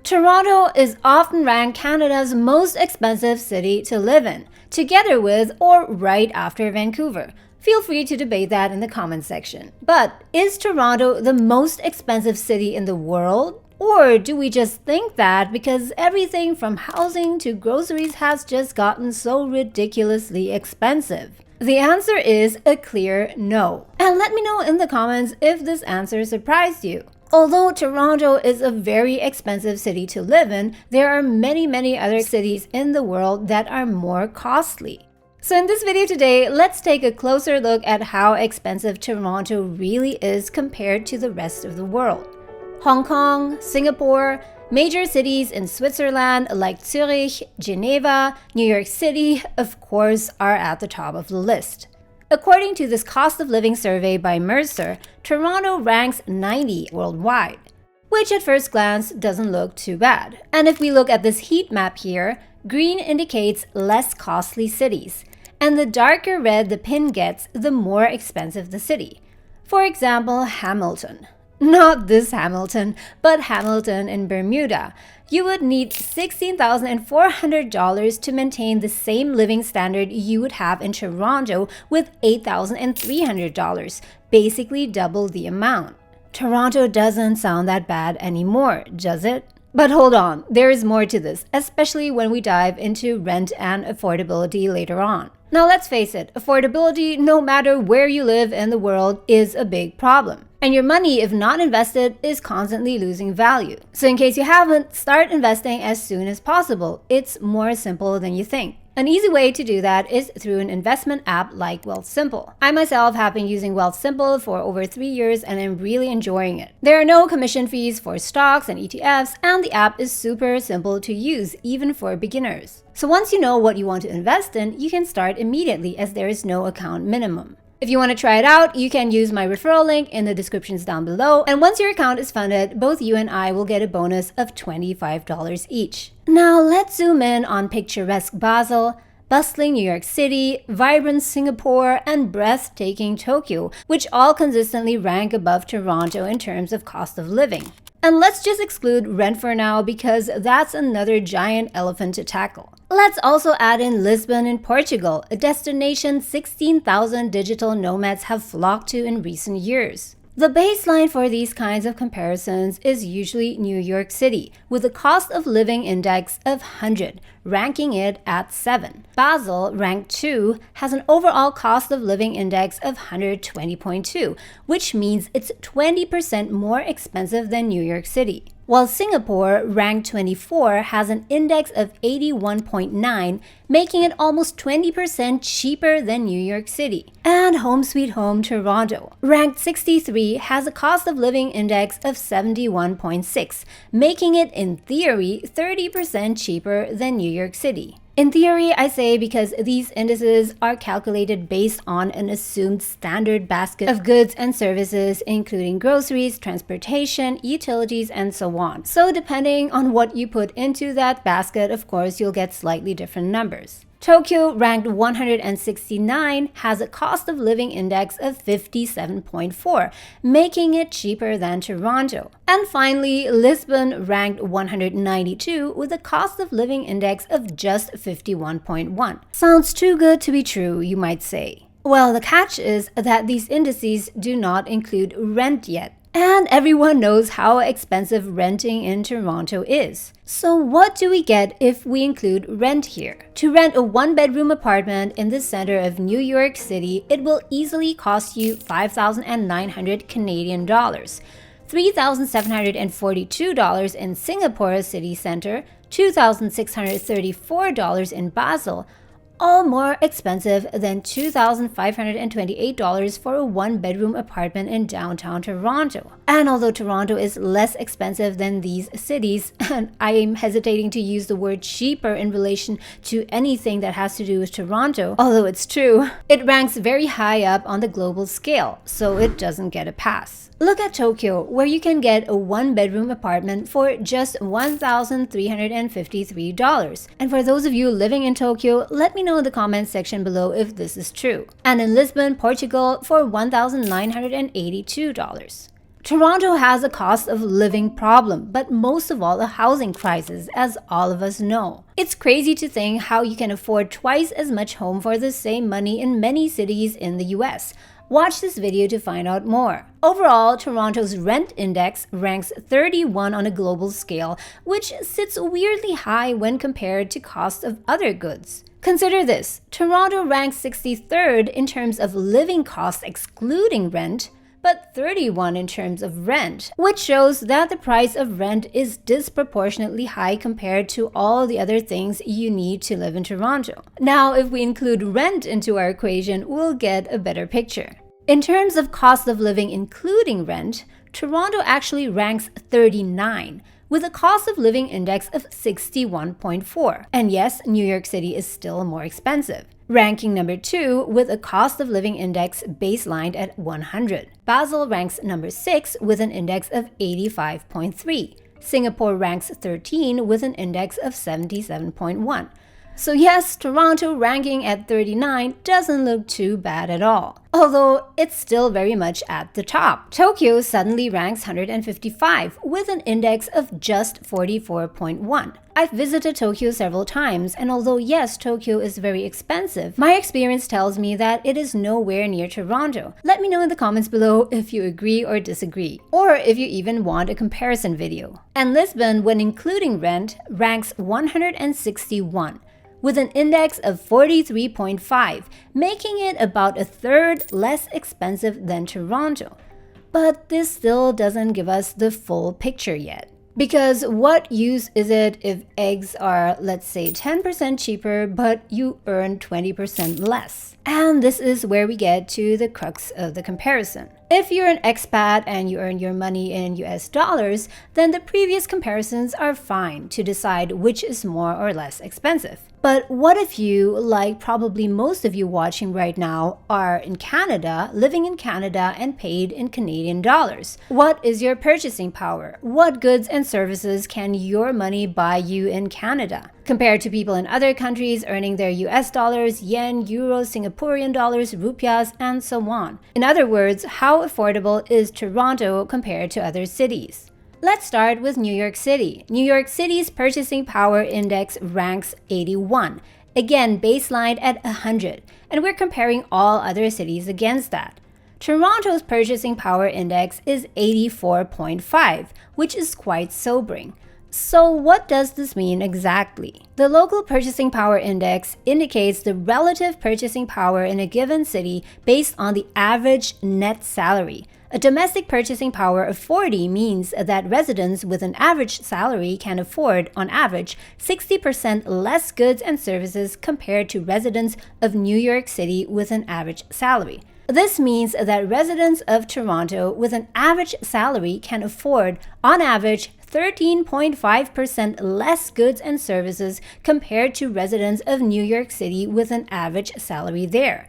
Toronto is often ranked Canada's most expensive city to live in, together with or right after Vancouver. Feel free to debate that in the comments section. But is Toronto the most expensive city in the world? Or do we just think that because everything from housing to groceries has just gotten so ridiculously expensive? The answer is a clear no. And let me know in the comments if this answer surprised you. Although Toronto is a very expensive city to live in, there are many other cities in the world that are more costly. So in this video today, let's take a closer look at how expensive Toronto really is compared to the rest of the world. Hong Kong, Singapore, major cities in Switzerland like Zurich, Geneva, New York City, of course, are at the top of the list. According to this cost of living survey by Mercer, Toronto ranks 90 worldwide, which at first glance doesn't look too bad. And if we look at this heat map here, green indicates less costly cities, and the darker red the pin gets, the more expensive the city. For example, Hamilton. Not this Hamilton, but Hamilton in Bermuda. You would need $16,400 to maintain the same living standard you would have in Toronto with $8,300, basically double the amount. Toronto doesn't sound that bad anymore, does it? But hold on, there is more to this, especially when we dive into rent and affordability later on. Now let's face it, affordability, no matter where you live in the world, is a big problem. And your money, if not invested, is constantly losing value. So in case you haven't, start investing as soon as possible. It's more simple than you think. An easy way to do that is through an investment app like Wealthsimple. I myself have been using Wealthsimple for over 3 years and I'm really enjoying it. There are no commission fees for stocks and ETFs, and the app is super simple to use, even for beginners. So once you know what you want to invest in, you can start immediately as there is no account minimum. If you want to try it out, you can use my referral link in the descriptions down below, and once your account is funded, both you and I will get a bonus of $25 each. Now let's zoom in on picturesque Basel, bustling New York City, vibrant Singapore, and breathtaking Tokyo, which all consistently rank above Toronto in terms of cost of living. And let's just exclude rent for now because that's another giant elephant to tackle. Let's also add in Lisbon in Portugal, a destination 16,000 digital nomads have flocked to in recent years. The baseline for these kinds of comparisons is usually New York City, with a cost of living index of 100, ranking it at 7. Basel, ranked 2, has an overall cost of living index of 120.2, which means it's 20% more expensive than New York City. While Singapore, ranked 24, has an index of 81.9, making it almost 20% cheaper than New York City. And home sweet home Toronto, ranked 63, has a cost of living index of 71.6, making it in theory 30% cheaper than New York City. In theory, I say because these indices are calculated based on an assumed standard basket of goods and services, including groceries, transportation, utilities, and so on. So depending on what you put into that basket, of course, you'll get slightly different numbers. Tokyo, ranked 169, has a cost of living index of 57.4, making it cheaper than Toronto. And finally, Lisbon, ranked 192, with a cost of living index of just 51.1. Sounds too good to be true, you might say. Well, the catch is that these indices do not include rent yet. And everyone knows how expensive renting in Toronto is. So what do we get if we include rent here? To rent a one-bedroom apartment in the center of New York City, it will easily cost you $5,900 Canadian dollars, $3,742 in Singapore city center, $2,634 in Basel, all more expensive than $2,528 for a one-bedroom apartment in downtown Toronto. And although Toronto is less expensive than these cities, and I am hesitating to use the word cheaper in relation to anything that has to do with Toronto, although it's true, it ranks very high up on the global scale, so it doesn't get a pass. Look at Tokyo, where you can get a one-bedroom apartment for just $1,353. And for those of you living in Tokyo, let me know in the comments section below if this is true. And in Lisbon, Portugal, for $1,982. Toronto has a cost of living problem, but most of all a housing crisis, as all of us know. It's crazy to think how you can afford twice as much home for the same money in many cities in the US. Watch this video to find out more. Overall, Toronto's rent index ranks 31 on a global scale, which sits weirdly high when compared to cost of other goods. Consider this, Toronto ranks 63rd in terms of living costs excluding rent, but 31 in terms of rent, which shows that the price of rent is disproportionately high compared to all the other things you need to live in Toronto. Now, if we include rent into our equation, we'll get a better picture. In terms of cost of living including rent, Toronto actually ranks 39, with a cost of living index of 61.4. And yes, New York City is still more expensive. Ranking number 2 with a cost of living index baselined at 100. Basel ranks number 6 with an index of 85.3. Singapore ranks 13 with an index of 77.1. So yes, Toronto ranking at 39 doesn't look too bad at all, although it's still very much at the top. Tokyo suddenly ranks 155 with an index of just 44.1. I've visited Tokyo several times, and although yes, Tokyo is very expensive, my experience tells me that it is nowhere near Toronto. Let me know in the comments below if you agree or disagree, or if you even want a comparison video. And Lisbon, when including rent, ranks 161. With an index of 43.5, making it about a third less expensive than Toronto. But this still doesn't give us the full picture yet. Because what use is it if eggs are, let's say, 10% cheaper, but you earn 20% less? And this is where we get to the crux of the comparison. If you're an expat and you earn your money in US dollars, then the previous comparisons are fine to decide which is more or less expensive. But what if you, like probably most of you watching right now, are in Canada, living in Canada and paid in Canadian dollars? What is your purchasing power? What goods and services can your money buy you in Canada? Compared to people in other countries earning their US dollars, yen, euros, Singaporean dollars, rupiahs, and so on. In other words, how affordable is Toronto compared to other cities? Let's start with New York City. New York City's purchasing power index ranks 81, again baselined at 100, and we're comparing all other cities against that. Toronto's purchasing power index is 84.5, which is quite sobering. So what does this mean exactly? The local purchasing power index indicates the relative purchasing power in a given city based on the average net salary. A domestic purchasing power of 40 means that residents with an average salary can afford, on average, 60% less goods and services compared to residents of New York City with an average salary. This means that residents of Toronto with an average salary can afford, on average, 13.5% less goods and services compared to residents of New York City with an average salary there.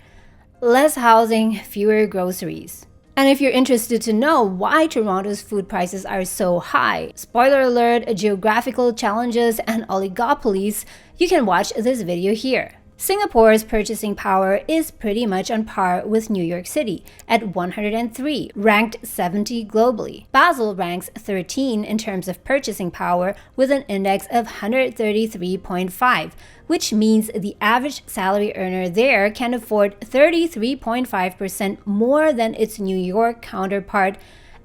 Less housing, fewer groceries. And if you're interested to know why Toronto's food prices are so high, spoiler alert, geographical challenges and oligopolies, you can watch this video here. Singapore's purchasing power is pretty much on par with New York City at 103, ranked 70 globally. Basel ranks 13 in terms of purchasing power with an index of 133.5, which means the average salary earner there can afford 33.5% more than its New York counterpart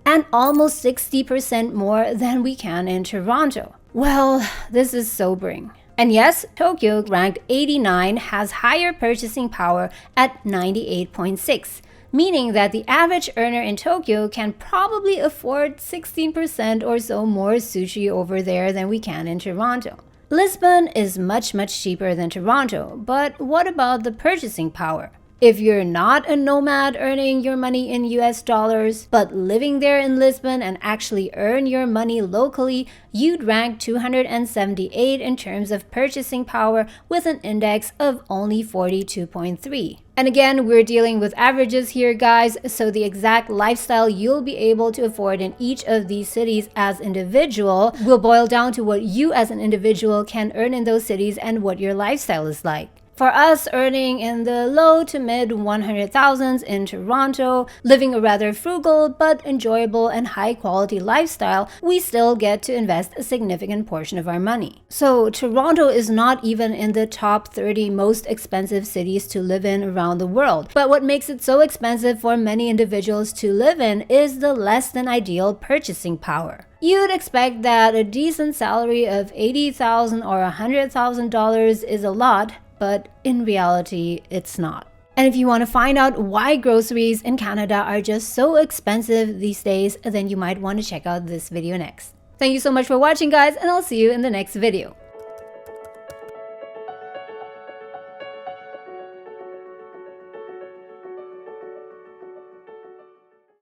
and almost 60% more than we can in Toronto. Well, this is sobering. And yes, Tokyo, ranked 89, has higher purchasing power at 98.6, meaning that the average earner in Tokyo can probably afford 16% or so more sushi over there than we can in Toronto. Lisbon is much cheaper than Toronto, but what about the purchasing power? If you're not a nomad earning your money in US dollars, but living there in Lisbon and actually earn your money locally, you'd rank 278 in terms of purchasing power with an index of only 42.3. And again, we're dealing with averages here, guys, so the exact lifestyle you'll be able to afford in each of these cities as individual will boil down to what you as an individual can earn in those cities and what your lifestyle is like. For us earning in the low to mid 100,000s in Toronto, living a rather frugal but enjoyable and high quality lifestyle, we still get to invest a significant portion of our money. So Toronto is not even in the top 30 most expensive cities to live in around the world. But what makes it so expensive for many individuals to live in is the less than ideal purchasing power. You'd expect that a decent salary of $80,000 or $100,000 is a lot, but in reality, it's not. And if you want to find out why groceries in Canada are just so expensive these days, then you might want to check out this video next. Thank you so much for watching, guys, and I'll see you in the next video.